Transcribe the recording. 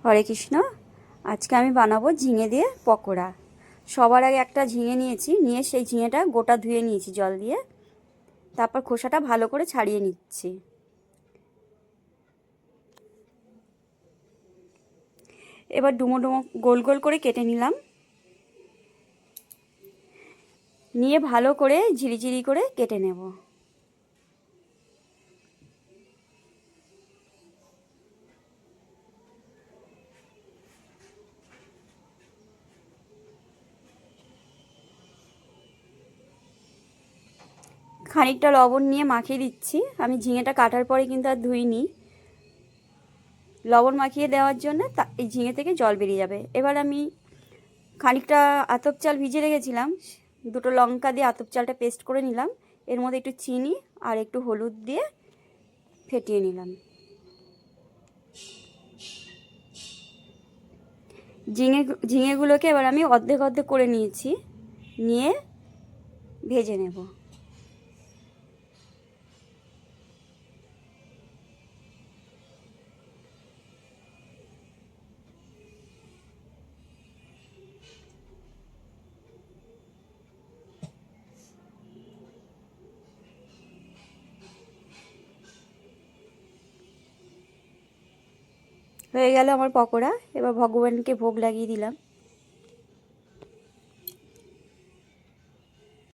হরে কৃষ্ণ। আজকে আমি বানাবো ঝিঙে দিয়ে পকোড়া। সবার আগে একটা ঝিঙে নিয়েছি, নিয়ে সেই ঝিঙেটা গোটা ধুয়ে নিয়েছি জল দিয়ে, তারপর খোসাটা ভালো করে ছাড়িয়ে নিচ্ছি। এবার ডুমো ডুমো গোল গোল করে কেটে নিলাম, নিয়ে ভালো করে ঝিরিঝিরি করে কেটে নেব। খানিকটা লবণ নিয়ে মাখিয়ে দিচ্ছি। আমি ঝিঙেটা কাটার পরে কিন্তু আর ধুইনি, লবণ মাখিয়ে দেওয়ার জন্য এই ঝিঙে থেকে জল বেরিয়ে যাবে। এবার আমি খানিকটা আতপ চাল ভিজিয়ে রেখেছিলাম, দুটো লঙ্কা দিয়ে আতপ চালটা পেস্ট করে নিলাম, এর মধ্যে একটু চিনি আর একটু হলুদ দিয়ে ফেটিয়ে নিলাম। ঝিঙেগুলোকে এবার আমি অর্ধেক অর্ধেক করে নিয়েছি, নিয়ে ভেজে নেব। হয়ে গেল আমার পকোড়া। এবার ভগবানকে ভোগ লাগিয়ে দিলাম।